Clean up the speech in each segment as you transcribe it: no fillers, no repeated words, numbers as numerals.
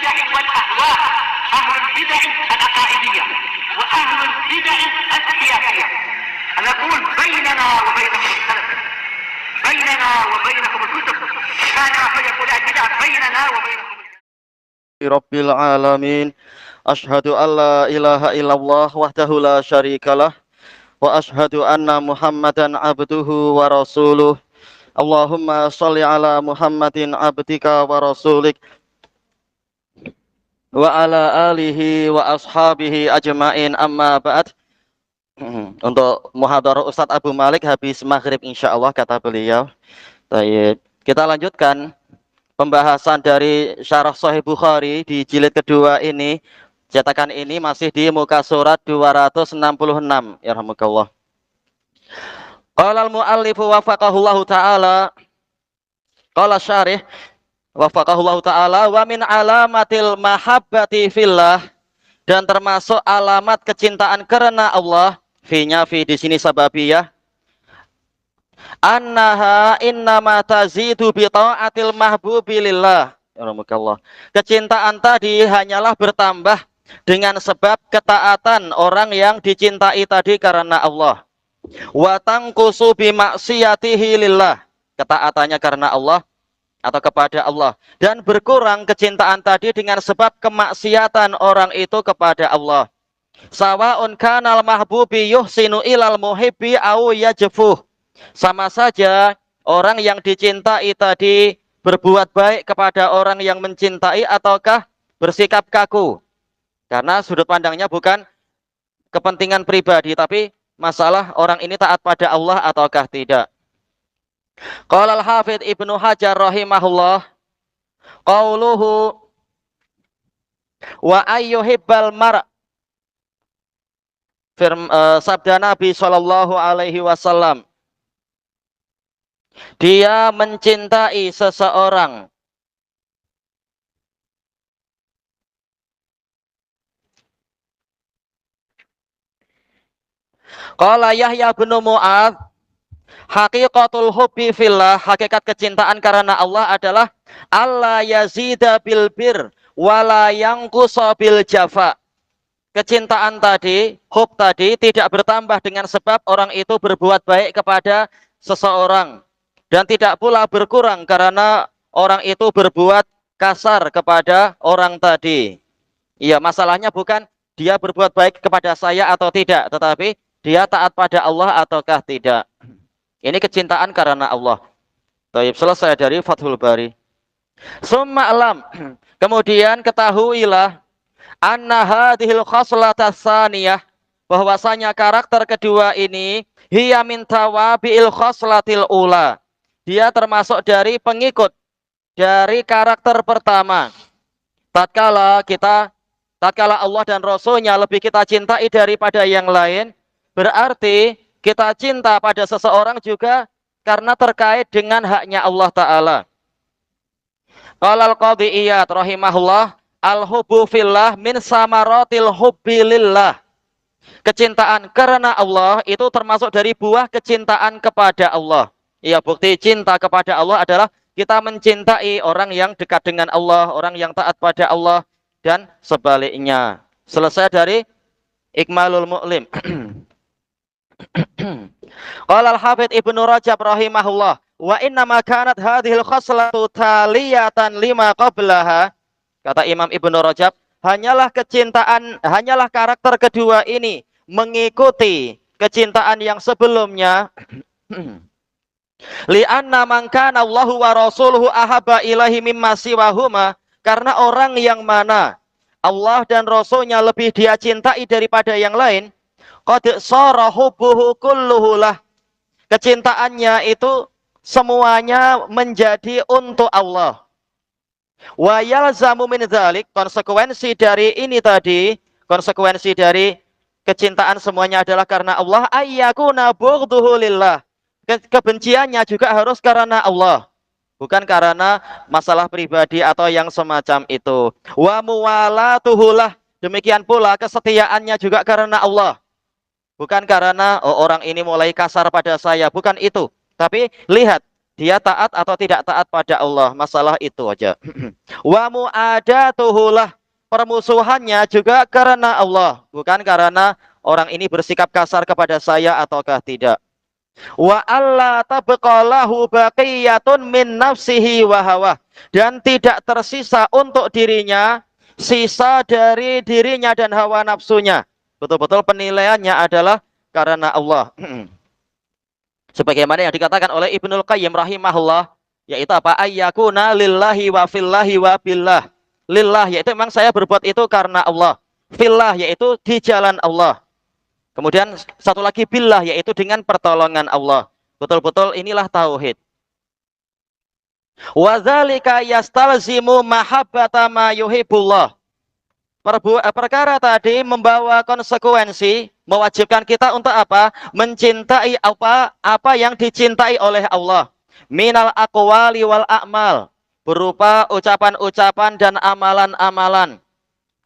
البدع والأهواء، أهل البدع العقائدية وأهل البدع السياسية. نقول بيننا وبينكم السلف، بيننا وبينكم الكتب، كان فيقول البدع بيننا وبينكم. Rabbil alamin. Asyhadu an la ilaha illallah wahdahu la syarikalah wa asyhadu anna Muhammadan abduhu wa rasuluh. Allahumma shalli ala Muhammadin abdika wa rasulik wa ala alihi wa ashabihi ajmain, amma ba'd. Untuk muhadharah Ustadz Abu Malik habis maghrib insyaallah, kata beliau. Baik, kita lanjutkan pembahasan dari Syarah Sahih Bukhari di jilid kedua ini. Cetakan ini masih di muka surat 266. Yarhamukallah. Qala al-mu'allifu wafaqahullahu ta'ala. Qala syarih wafaqahullahu ta'ala, wa min alamatil mahabbati fillah, dan termasuk alamat kecintaan karena Allah, fi-nya fi di sini sababiyah, annaha innama tazidu bi ta'atil mahbubi lillah. Yarhamukallah. Kecintaan tadi hanyalah bertambah dengan sebab ketaatan orang yang dicintai tadi karena Allah. Wa tanqusu bi maksiyatihi lillah, ketaatannya karena Allah atau kepada Allah, dan berkurang kecintaan tadi dengan sebab kemaksiatan orang itu kepada Allah. Sawaun kanal mahbubi yuhsinu ilal muhibbi au yajfuh, sama saja orang yang dicintai tadi berbuat baik kepada orang yang mencintai ataukah bersikap kaku. Karena sudut pandangnya bukan kepentingan pribadi, tapi masalah orang ini taat pada Allah ataukah tidak. Qala al-Hafidz Ibnu Hajar rahimahullah, qauluhu wa ayyuhibbal mar', sabda Nabi sallallahu alaihi wasallam, dia mencintai seseorang. Qala Yahya bin Mu'adz, haqiqatul hubbi fillah, hakikat kecintaan karena Allah adalah alla yazida bil bir wala yanqusa bil jafa. Kecintaan tadi, hub tadi tidak bertambah dengan sebab orang itu berbuat baik kepada seseorang, dan tidak pula berkurang karena orang itu berbuat kasar kepada orang tadi. Iya, masalahnya bukan dia berbuat baik kepada saya atau tidak, tetapi dia taat pada Allah ataukah tidak. Ini kecintaan karena Allah. Baik, selesai dari Fathul Bari. Summa alam, kemudian ketahuilah, anna hadhil khoslata tsaniyah, bahwasanya karakter kedua ini, hiya min tawabi'il khoslatil ula, dia termasuk dari pengikut dari karakter pertama. Tatkala Allah dan Rasulnya lebih kita cintai daripada yang lain, berarti kita cinta pada seseorang juga karena terkait dengan haknya Allah Ta'ala. Qala al-Qadhi Iyad rahimahullah, al-hubbu fillah min samaratil hubbi lillah. Kecintaan karena Allah itu termasuk dari buah kecintaan kepada Allah. Ya, bukti cinta kepada Allah adalah kita mencintai orang yang dekat dengan Allah, orang yang taat pada Allah, dan sebaliknya. Selesai dari Ikmalul Mu'lim. Qala al-Hafidz Ibnu Rajab rahimahullah, wa inna ma kanat hadhil khoslatu taliyatan lima qablaha. Kata Imam Ibnu Rajab, hanyalah karakter kedua ini mengikuti kecintaan yang sebelumnya. Li'anna man kana Allahu wa rasuluhu ahabba ilahi mimma siwahuma, karena orang yang mana Allah dan Rasulnya lebih dia cintai daripada yang lain, qad sara hubbuhu kulluhu lah, kecintaannya itu semuanya menjadi untuk Allah. Wa yalzamu min dzalik, konsekuensi dari ini tadi, konsekuensi dari kecintaan semuanya adalah karena Allah, ayyakuna bughdhuhu lillah, kebenciannya juga harus karena Allah, bukan karena masalah pribadi atau yang semacam itu. Wa muwalatuhu lah, demikian pula kesetiaannya juga karena Allah, bukan karena orang ini mulai kasar pada saya, bukan itu. Tapi lihat Dia taat atau tidak taat pada Allah, masalah itu aja. Wa mu'adatuhulah, permusuhannya juga karena Allah, bukan karena orang ini bersikap kasar kepada saya ataukah tidak. Wa alla tabqalahu baqiyatun min nafsihi wa hawa, dan tidak tersisa untuk dirinya sisa dari dirinya dan hawa nafsunya. Betul-betul penilaiannya adalah karena Allah. Sebagaimana yang dikatakan oleh Ibnul Qayyim rahimahullah, yaitu apa? Ayyakuna lillahi wa fillahi wa billah. Lillah yaitu memang saya berbuat itu karena Allah. Fillah yaitu di jalan Allah. Kemudian satu lagi billah yaitu dengan pertolongan Allah. Betul-betul inilah tauhid. Wa dzalika yastalzimu mahabbata ma yuhibbullah. Perkara tadi membawa konsekuensi, mewajibkan kita untuk apa? Mencintai apa yang dicintai oleh Allah. Minal aqwali wal a'mal, berupa ucapan-ucapan dan amalan-amalan.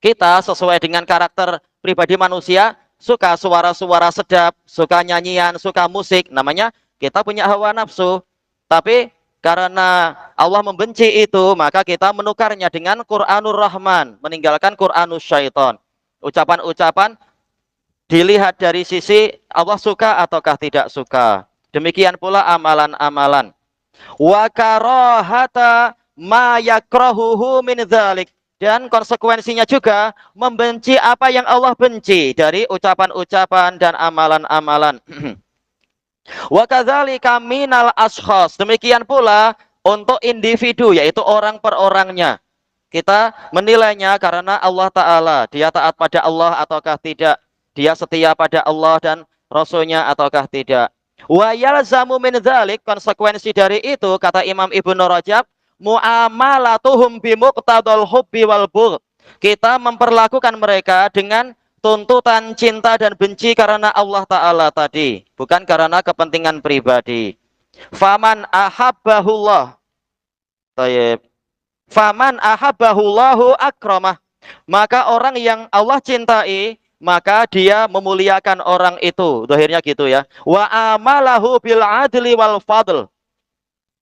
Kita sesuai dengan karakter pribadi manusia, suka suara-suara sedap, suka nyanyian, suka musik, namanya kita punya hawa nafsu. Tapi karena Allah membenci itu, maka kita menukarnya dengan Quranur Rahman, meninggalkan Quranus Syaiton. Ucapan-ucapan dilihat dari sisi Allah suka ataukah tidak suka. Demikian pula amalan-amalan. Wa karahata ma yakrahuhu min dzalik, dan konsekuensinya juga membenci apa yang Allah benci dari ucapan-ucapan dan amalan-amalan. Wa kadzalika minal ashkhas, demikian pula untuk individu yaitu orang per orangnya. Kita menilainya karena Allah Ta'ala, dia taat pada Allah ataukah tidak, dia setia pada Allah dan Rasulnya ataukah tidak. Wa yalzamu min dzalik, konsekuensi dari itu kata Imam Ibnu Rajab, muamalatuhum bimuqtadal hubbi wal bughd. Kita memperlakukan mereka dengan tuntutan cinta dan benci karena Allah Ta'ala tadi, bukan karena kepentingan pribadi. Faman ahabbahullah, tayyib. Faman ahabbahullahu akramah, maka orang yang Allah cintai, maka dia memuliakan orang itu. Zahirnya gitu ya. Wa amalahu bil adli wal fadl,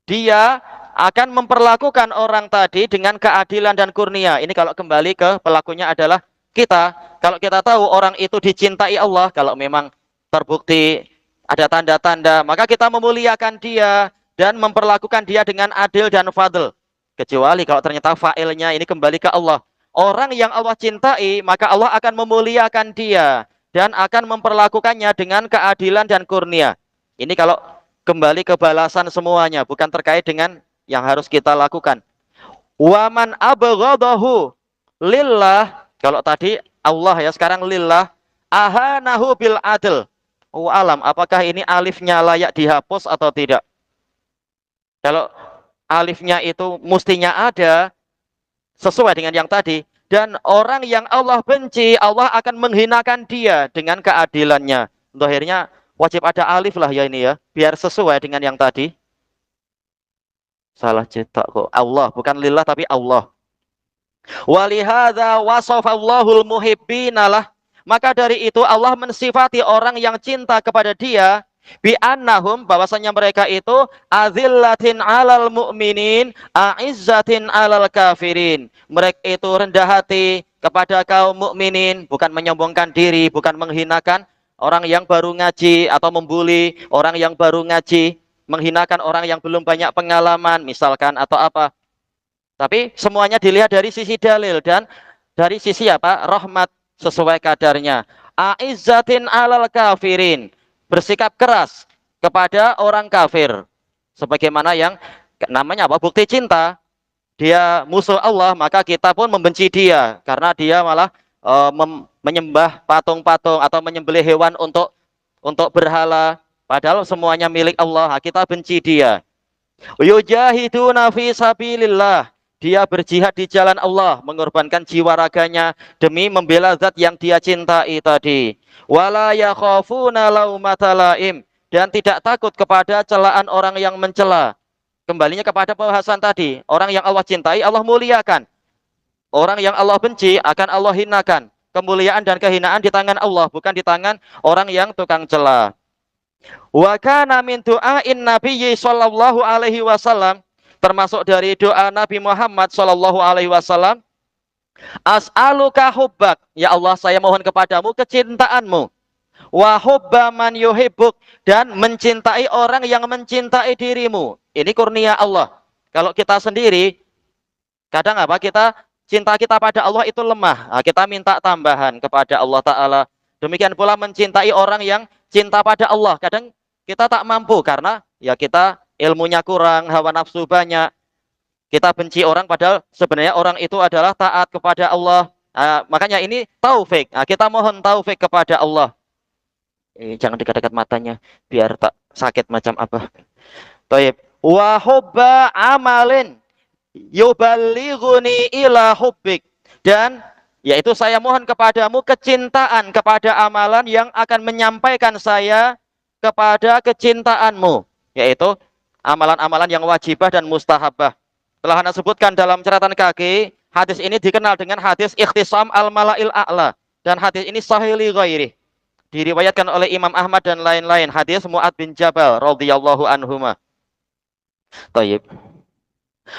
dia akan memperlakukan orang tadi dengan keadilan dan kurnia. Ini kalau kembali ke pelakunya adalah kita. Kalau kita tahu orang itu dicintai Allah, kalau memang terbukti ada tanda-tanda, maka kita memuliakan dia dan memperlakukan dia dengan adil dan fadl. Kecuali kalau ternyata fa'ilnya ini kembali ke Allah. Orang yang Allah cintai, maka Allah akan memuliakan dia dan akan memperlakukannya dengan keadilan dan kurnia. Ini kalau kembali ke balasan semuanya, bukan terkait dengan yang harus kita lakukan. Waman abghadahu lillah, kalau tadi Allah ya, sekarang lillah, ahanahu bil adl. Alam, apakah ini alifnya layak dihapus atau tidak? Kalau alifnya itu mestinya ada, sesuai dengan yang tadi. Dan orang yang Allah benci, Allah akan menghinakan dia dengan keadilannya. Akhirnya wajib ada alif lah ya ini ya, biar sesuai dengan yang tadi. Salah cetak kok. Allah, bukan lillah tapi Allah. Walihadza wasafallahul muhibbina lah. Maka dari itu Allah mensifati orang yang cinta kepada dia bi annahum, bahwasanya mereka itu azillatin 'alal mu'minin, a'izzatin 'alal kafirin. Mereka itu rendah hati kepada kaum mukminin, bukan menyombongkan diri, bukan menghinakan orang yang baru ngaji atau membuli orang yang baru ngaji, menghinakan orang yang belum banyak pengalaman misalkan atau apa. Tapi semuanya dilihat dari sisi dalil dan dari sisi apa? Rahmat sesuai kadarnya. A'izzatin 'alal kafirin, bersikap keras kepada orang kafir. Sebagaimana yang namanya apa? Bukti cinta. Dia musuh Allah, maka kita pun membenci dia karena dia malah menyembah patung-patung atau menyembelih hewan untuk berhala, padahal semuanya milik Allah. Kita benci dia. Yujahiduna fi sabilillah, dia berjihad di jalan Allah, mengorbankan jiwa raganya demi membela zat yang dia cintai tadi. Wala yakhafuna laumata laim, dan tidak takut kepada celaan orang yang mencela. Kembalinya kepada pembahasan tadi, orang yang Allah cintai Allah muliakan, orang yang Allah benci akan Allah hinakan. Kemuliaan dan kehinaan di tangan Allah, bukan di tangan orang yang tukang cela. Wa kana min du'ain Nabiyyi sallallahu alaihi wasallam, termasuk dari doa Nabi Muhammad sallallahu alaihi wasallam, as'aluka hubbak, ya Allah saya mohon kepadamu kecintaanmu, wa hubba man yuhibbuk, dan mencintai orang yang mencintai dirimu. Ini kurnia Allah. Kalau kita sendiri, kadang apa, kita cinta kita pada Allah itu lemah. Nah, kita minta tambahan kepada Allah Ta'ala. Demikian pula mencintai orang yang cinta pada Allah. Kadang kita tak mampu karena ya kita ilmunya kurang, hawa nafsu banyak. Kita benci orang padahal sebenarnya orang itu adalah taat kepada Allah. Nah, makanya ini taufik. Nah, kita mohon taufik kepada Allah. Jangan dekat-dekat matanya biar tak sakit macam apa. Taib. Wa hubba amalin yuballighuni ila hubbik, dan yaitu saya mohon kepadamu kecintaan kepada amalan yang akan menyampaikan saya kepada kecintaanmu, yaitu amalan-amalan yang wajibah dan mustahabah. Telah Anda sebutkan dalam catatan kaki, hadis ini dikenal dengan hadis ikhtisam al-mala'il a'la, dan hadis ini sahih li ghairi, diriwayatkan oleh Imam Ahmad dan lain-lain, hadis Mu'ad bin Jabal radhiyallahu anhuma. Taib.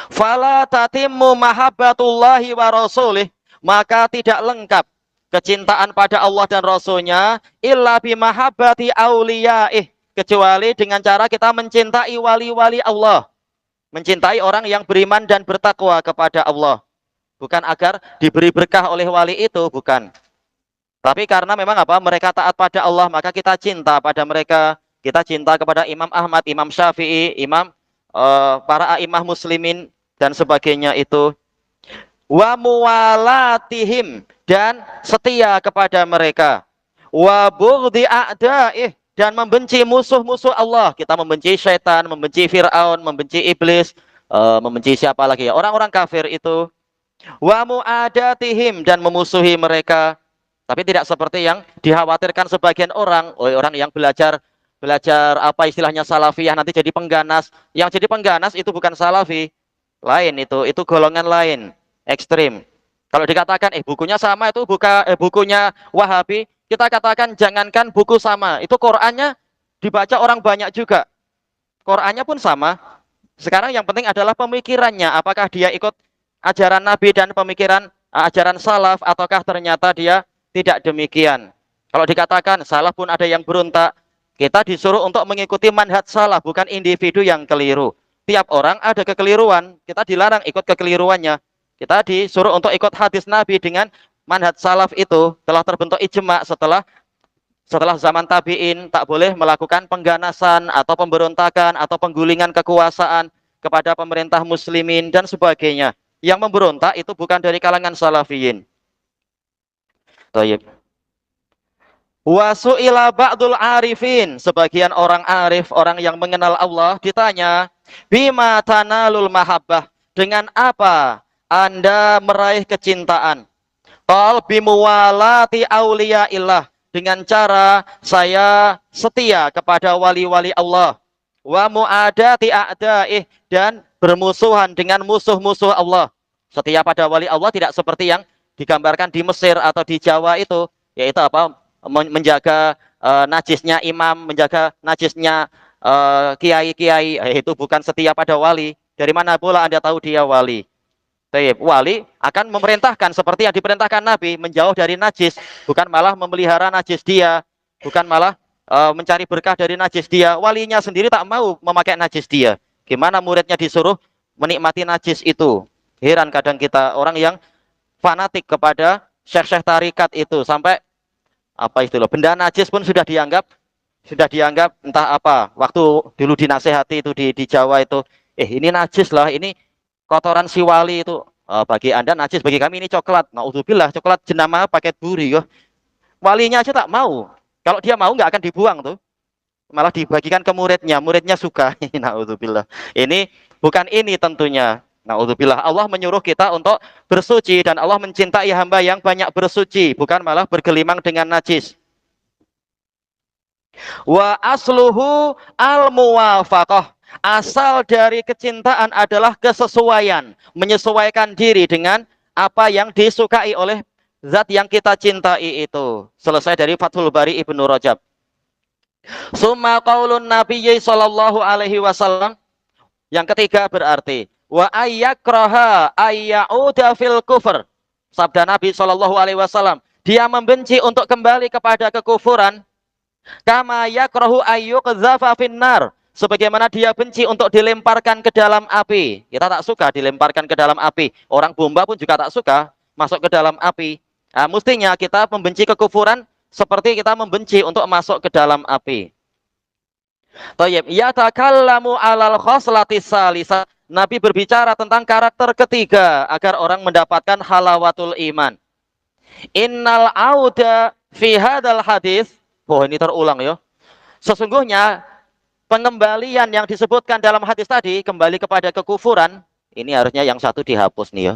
Fala tatimmu mahabbatullahi wa rasulih, maka tidak lengkap kecintaan pada Allah dan Rasulnya illa bimahabbati auliyaih, kecuali dengan cara kita mencintai wali-wali Allah, mencintai orang yang beriman dan bertakwa kepada Allah. Bukan agar diberi berkah oleh wali itu, bukan. Tapi karena memang apa, mereka taat pada Allah, maka kita cinta pada mereka. Kita cinta kepada Imam Ahmad, Imam Syafi'i, para a'imah muslimin dan sebagainya itu. Wa muwalatihim, dan setia kepada mereka. Wa bughdhi a'daih, dan membenci musuh-musuh Allah. Kita membenci syaitan, membenci Fir'aun, membenci iblis, membenci siapa lagi ya? Orang-orang kafir itu. Wa mu'adatihim, dan memusuhi mereka. Tapi tidak seperti yang dikhawatirkan sebagian orang, oleh orang yang belajar apa istilahnya salafiyah, nanti jadi pengganas. Yang jadi pengganas itu bukan salafi, lain itu golongan lain, ekstrim. Kalau dikatakan bukunya sama, itu bukunya Wahabi, kita katakan jangankan buku sama, itu Qur'annya dibaca orang banyak juga, Qur'annya pun sama. Sekarang yang penting adalah pemikirannya, apakah dia ikut ajaran Nabi dan pemikiran ajaran salaf, ataukah ternyata dia tidak demikian. Kalau dikatakan salaf pun ada yang berontak, kita disuruh untuk mengikuti manhaj salaf, bukan individu yang keliru. Tiap orang ada kekeliruan, kita dilarang ikut kekeliruannya. Kita disuruh untuk ikut hadis Nabi dengan manhaj salaf. Itu telah terbentuk ijma setelah zaman tabi'in, tak boleh melakukan pengganasan atau pemberontakan atau penggulingan kekuasaan kepada pemerintah muslimin dan sebagainya. Yang memberontak itu bukan dari kalangan salafiyin. Tayyib. Wa su'ila ba'dul arifin, sebagian orang arif, orang yang mengenal Allah, ditanya, bima tanalul mahabbah, dengan apa Anda meraih kecintaan? Qal bimuwalati auliyaillah, dengan cara saya setia kepada wali-wali Allah. Wa mu'adati a'daih, dan bermusuhan dengan musuh-musuh Allah. Setia pada wali Allah tidak seperti yang digambarkan di Mesir atau di Jawa itu, yaitu apa? Menjaga najisnya imam, menjaga najisnya kiai-kiai. Itu bukan setia pada wali. Dari mana pula Anda tahu dia wali? Wali akan memerintahkan seperti yang diperintahkan Nabi, menjauh dari najis, bukan malah memelihara najis dia, bukan malah mencari berkah dari najis dia. Walinya sendiri tak mau memakai najis dia. Gimana muridnya disuruh menikmati najis itu? Heran kadang kita, orang yang fanatik kepada syekh-syekh tarikat itu, sampai apa istilah, benda najis pun sudah dianggap entah apa. Waktu dulu dinasehati itu di Jawa itu, ini najis lah, ini kotoran si wali itu. Bagi Anda najis, bagi kami ini coklat. Naudzubillah, coklat jenama paket buri ya. Walinya aja tak mau. Kalau dia mau nggak akan dibuang tuh, malah dibagikan ke muridnya. Muridnya suka. Naudzubillah. Ini bukan ini tentunya. Naudzubillah. Allah menyuruh kita untuk bersuci, dan Allah mencintai hamba yang banyak bersuci, bukan malah bergelimang dengan najis. Wa asluhu al-muwafaqah, asal dari kecintaan adalah kesesuaian, menyesuaikan diri dengan apa yang disukai oleh zat yang kita cintai itu. Selesai dari Fathul Bari Ibnu Rajab. Summa qaulun nabiyyi sallallahu alaihi wasallam. Yang ketiga berarti wa ayyakraha ayyauda fil kufur. Sabda Nabi sallallahu alaihi wasallam, dia membenci untuk kembali kepada kekufuran, kama yakrahu ayyuqdzafa finnar, sebagaimana dia benci untuk dilemparkan ke dalam api. Kita tak suka dilemparkan ke dalam api. Orang bomba pun juga tak suka masuk ke dalam api. Nah, mestinya kita membenci kekufuran seperti kita membenci untuk masuk ke dalam api. Thayyib, yatakallamu alal khoslatis salisa. Nabi berbicara tentang karakter ketiga agar orang mendapatkan halawatul iman. Innal auda fi hadal hadis. Oh, ini terulang ya. Sesungguhnya pengembalian yang disebutkan dalam hadis tadi kembali kepada kekufuran, ini harusnya yang satu dihapus nih ya.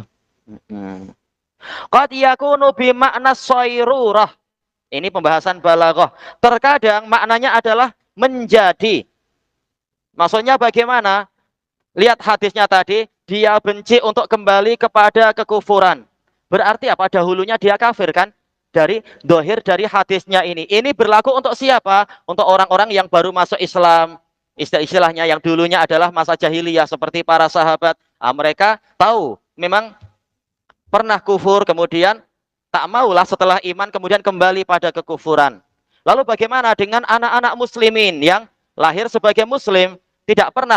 Qad yakunu bi makna sayrurah. Ini pembahasan balaghah. Terkadang maknanya adalah menjadi. Maksudnya bagaimana? Lihat hadisnya tadi, dia benci untuk kembali kepada kekufuran. Berarti apa? Dahulunya dia kafir kan? Dari dohir dari hadisnya ini. Ini berlaku untuk siapa? Untuk orang-orang yang baru masuk Islam. Istilahnya yang dulunya adalah masa jahiliyah seperti para sahabat. Nah, mereka tahu memang pernah kufur, kemudian tak maulah setelah iman kemudian kembali pada kekufuran. Lalu bagaimana dengan anak-anak muslimin yang lahir sebagai muslim, tidak pernah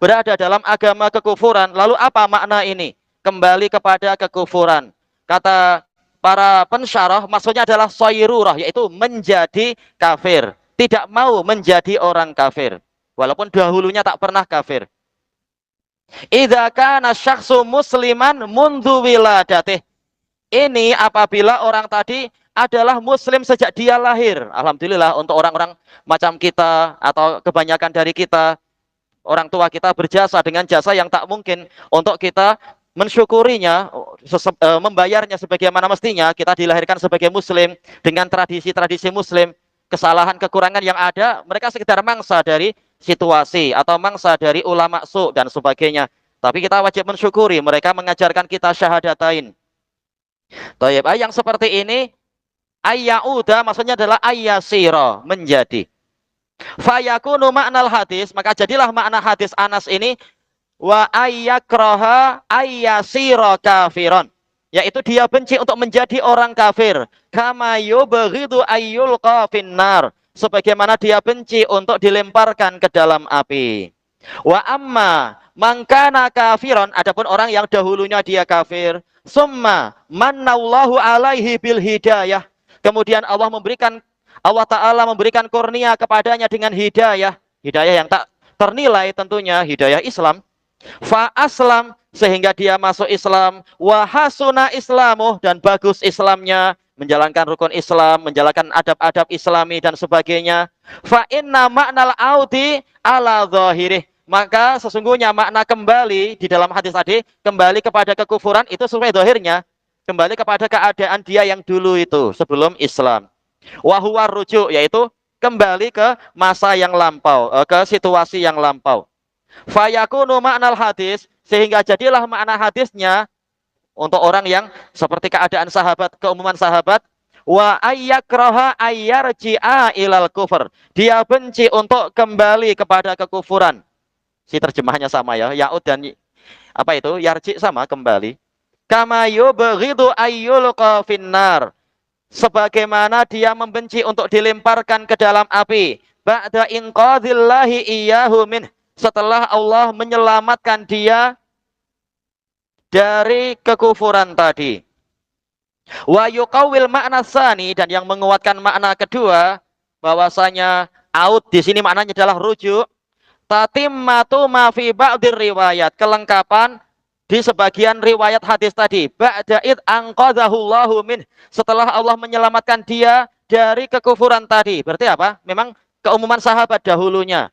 berada dalam agama kekufuran. Lalu apa makna ini? Kembali kepada kekufuran. Kata para pensyarah, maksudnya adalah sayrurah, yaitu menjadi kafir. Tidak mau menjadi orang kafir. Walaupun dahulunya tak pernah kafir. Idza kana syakhsu musliman mundhu wiladatih. Ini apabila orang tadi adalah muslim sejak dia lahir. Alhamdulillah untuk orang-orang macam kita atau kebanyakan dari kita, orang tua kita berjasa dengan jasa yang tak mungkin untuk kita mensyukurinya, membayarnya sebagaimana mestinya. Kita dilahirkan sebagai muslim dengan tradisi-tradisi muslim. Kesalahan kekurangan yang ada, mereka sekedar mangsa dari situasi atau mangsa dari ulama su dan sebagainya. Tapi kita wajib mensyukuri mereka mengajarkan kita syahadatain. Thayyib, yang seperti ini ayyauda maksudnya adalah ayyasira, menjadi. Fayakunu maknal hadis, maka jadilah makna hadis Anas ini wa ayyakraha ayyasira kafiron, yaitu dia benci untuk menjadi orang kafir, kama yubghidu ayyulqa finnar, sebagaimana dia benci untuk dilemparkan ke dalam api. Wa amma mangkana kafiron, adapun orang yang dahulunya dia kafir, summa mannallahu alaihi bil hidayah, kemudian Allah Ta'ala memberikan kurnia kepadanya dengan hidayah yang tak ternilai tentunya, hidayah Islam. Fa aslam, sehingga dia masuk Islam, wa hasuna islamuh, dan bagus Islamnya, menjalankan rukun Islam, menjalankan adab-adab Islami dan sebagainya. Fa inna ma'nal audi ala zahirih, maka sesungguhnya makna kembali di dalam hadis tadi, kembali kepada kekufuran itu sesuai zahirnya, kembali kepada keadaan dia yang dulu itu sebelum Islam. Wa huwa rujuk, yaitu kembali ke masa yang lampau, ke situasi yang lampau. Fayakunu maknal hadis, sehingga jadilah makna hadisnya untuk orang yang seperti keadaan sahabat, keumuman sahabat, wa ayyakraha ayyarji'a ilal kufur, dia benci untuk kembali kepada kekufuran. Si terjemahnya sama ya, ya'ud dan apa itu? Yarji sama, kembali. Kama yubghidu ayyulqa finnar, sebagaimana dia membenci untuk dilemparkan ke dalam api. Ba'da inqadhillahi iyyahu min, setelah Allah menyelamatkan dia dari kekufuran tadi. Wa yuqawwil makna tsani, dan yang menguatkan makna kedua bahwasanya aud di sini maknanya adalah rujuk. Tatimmatu ma fi ba'dir riwayat, kelengkapan di sebagian riwayat hadis tadi. Ba'da id anqadhahullahu min, setelah Allah menyelamatkan dia dari kekufuran tadi. Berarti apa? Memang keumuman sahabat dahulunya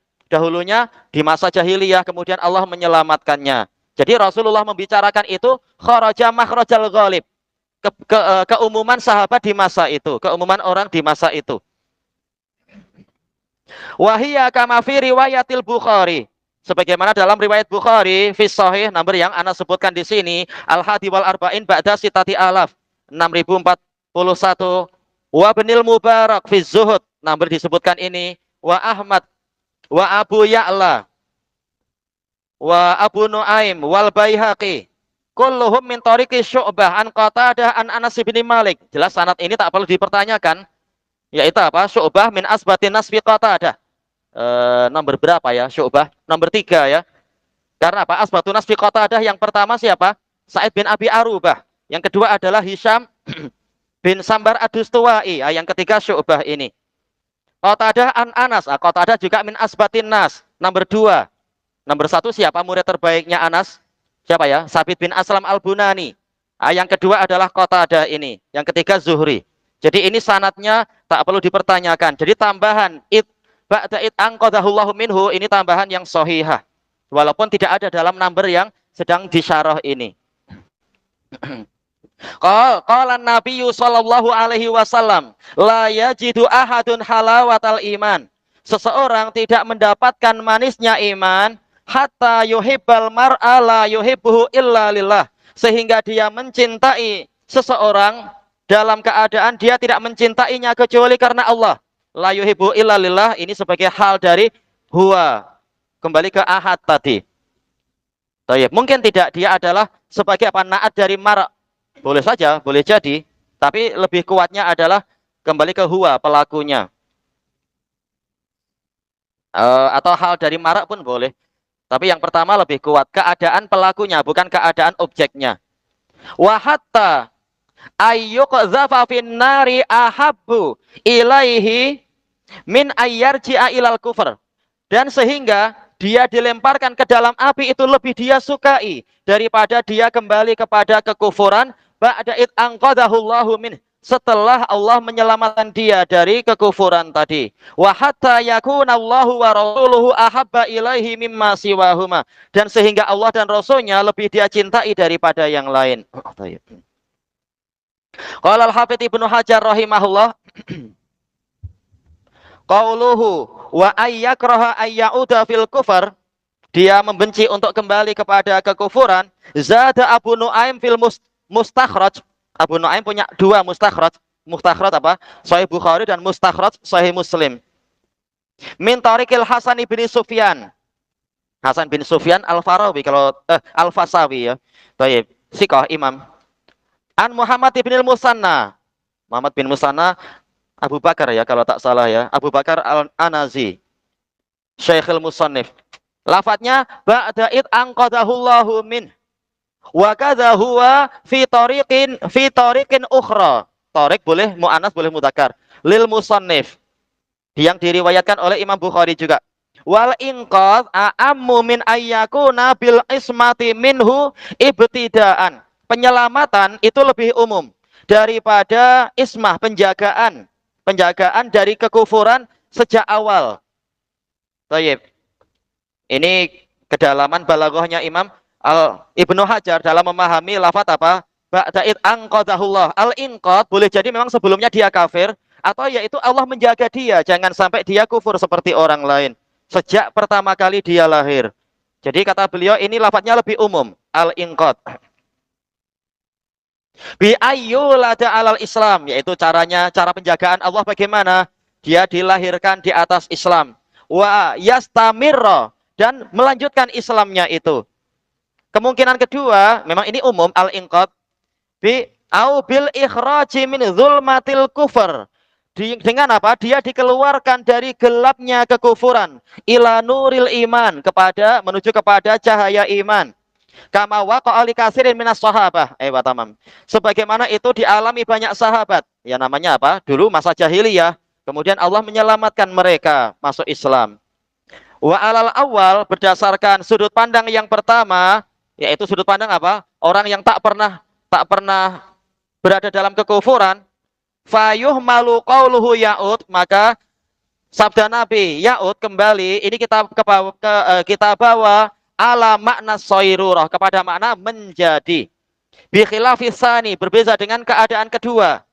di masa jahiliyah, kemudian Allah menyelamatkannya. Jadi Rasulullah membicarakan itu kharaja makhrajal ghalib, keumuman sahabat di masa itu, keumuman orang di masa itu. Wahiyya kama fi riwayatil Bukhari, sebagaimana dalam riwayat Bukhari fi sahih, nomor yang ana sebutkan di sini, al-hadi wal arba'in ba'da sitati alaf, 6041, wa benil mubarak fi zuhud, Nampir disebutkan ini wa Ahmad wa Abu Ya'la wa Abu Nuaim wal Baihaqi kulluhum min tariqi Syu'bah an Qatadah an Anas bin Malik. Jelas sanad ini tak perlu dipertanyakan, yaitu apa? Syu'bah min asbatin nas fi Qatadah. Nomor berapa ya Syu'bah? Nomor 3 ya. Karena apa? Asbatun nas fi Qatadah yang pertama siapa? Sa'id bin Abi Arubah. Yang kedua adalah Hisham bin Sambar Ad-Dustuwai. Yang ketiga Syu'bah ini. Qatadah an Anas. Qatadah juga min asbatin nas. Nomor 2. Nomor 1 siapa murid terbaiknya Anas? Siapa ya? Sabit bin Aslam Al-Bunani. Yang kedua adalah Qatadah ini. Yang ketiga Zuhri. Jadi ini sanatnya tak perlu dipertanyakan. Jadi tambahan ba'da angqadahullahu minhu ini tambahan yang sahihah. Walaupun tidak ada dalam number yang sedang disyarah ini. Qala Nabi sallallahu alaihi wasallam, la yajidu ahadun halawatal iman. Seseorang tidak mendapatkan manisnya iman hatta yuhibbal mar'a la yuhibbuhu illa lillah. Sehingga dia mencintai seseorang dalam keadaan dia tidak mencintainya kecuali karena Allah. La yuhibbu illa lillah ini sebagai hal dari huwa. Kembali ke ahad tadi. Tayyib. Mungkin tidak dia adalah sebagai apa? Naat dari mar'. Boleh saja, boleh jadi. Tapi lebih kuatnya adalah kembali ke huwa pelakunya. Atau hal dari mar' pun boleh. Tapi yang pertama lebih kuat. Keadaan pelakunya, bukan keadaan objeknya. Wa hatta ayyuqdhafa fin nari ahabbu ilaihi min ayyarji'a ilal kufr. Dan sehingga dia dilemparkan ke dalam api itu lebih dia sukai daripada dia kembali kepada kekufuran ba'da id anqadahullahu min, setelah Allah menyelamatkan dia dari kekufuran tadi. Wa hatta yakuna Allahu wa rasuluhu ahabba ilaihi mimma siwahuma, dan sehingga Allah dan Rasulnya lebih dia cintai daripada yang lain. Qala al-Hafidz Ibnu Hajar rahimahullah, qauluhu wa ayyakraha ayyauda fil kufar, dia membenci untuk kembali kepada kekufuran. Zada Abu Nuaim fil mustakhraj. Abu Nuaim punya 2 mustakhraj. Mustakhraj apa? Sahih Bukhari dan mustakhraj Sahih Muslim. Min tariqil Hasan bin Sufyan. Hasan bin Sufyan Al-Farawi kalau Al-Fasawi ya. Baik, siqah imam. An Muhammad bin Al-Musanna. Muhammad bin Musanna Abu Bakar ya kalau tak salah ya. Abu Bakar Al-Anazi. Syekhul Musannif. Lafadznya ba'da id anqadahullahu min. Wa kadza huwa fi tariqin ukhra. Tariq boleh muannas boleh mudzakkar. Lil musannif. Yang diriwayatkan oleh Imam Bukhari juga. Wal inqadh a'ammu min ayyakuna bil ismati minhu ibtidaan. Penyelamatan itu lebih umum daripada ismah, penjagaan. Penjagaan dari kekufuran sejak awal. Baik. Ini kedalaman balaghahnya Imam Ibnu Hajar dalam memahami lafaz apa? Ba'da'id anqadahullah. Al-inqad boleh jadi memang sebelumnya dia kafir, atau yaitu Allah menjaga dia jangan sampai dia kufur seperti orang lain sejak pertama kali dia lahir. Jadi kata beliau ini lafaznya lebih umum, al-inqad. Bi ayyulada alal Islam, yaitu cara penjagaan Allah bagaimana? Dia dilahirkan di atas Islam. Wa yastamirra, dan melanjutkan Islamnya itu. Kemungkinan kedua, memang ini umum al-inqad bi au bil ikhraji min zulmatil kufur. Dengan apa? Dia dikeluarkan dari gelapnya kekufuran ila nuril iman, menuju kepada cahaya iman. Kama waqa'a li katsirin minas sahabah. Tamam. Sebagaimana itu dialami banyak sahabat. Ya namanya apa? Dulu masa jahiliyah. Kemudian Allah menyelamatkan mereka masuk Islam. Wa alal awal, berdasarkan sudut pandang yang pertama, yaitu sudut pandang apa? Orang yang tak pernah berada dalam kekufuran. Fayuhmalu qauluhu ya'ud, maka sabda Nabi ya'ud kembali ini kita bawa ala makna sayrurah, kepada makna menjadi. Bi khilafis tsani, berbeda dengan keadaan kedua.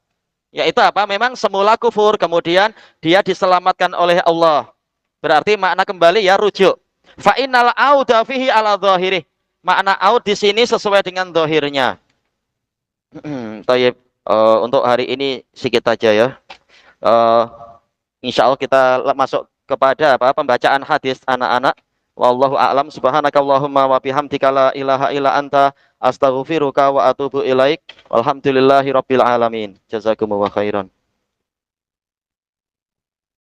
Yaitu apa? Memang semula kufur, kemudian dia diselamatkan oleh Allah. Berarti makna kembali ya rujuk. Fa innal auda fihi ala dhahirih. Makna aud di sini sesuai dengan zahirnya. Tayyib. Untuk hari ini sedikit saja ya. Insya Allah kita masuk kepada pembacaan hadis anak-anak. Wallahu a'lam. Subhanakallahumma wa bihamdika la ilaha illa anta astaghfiruka wa atubu ilaik. Walhamdulillahi rabbil alamin. Jazakumullahu khairan.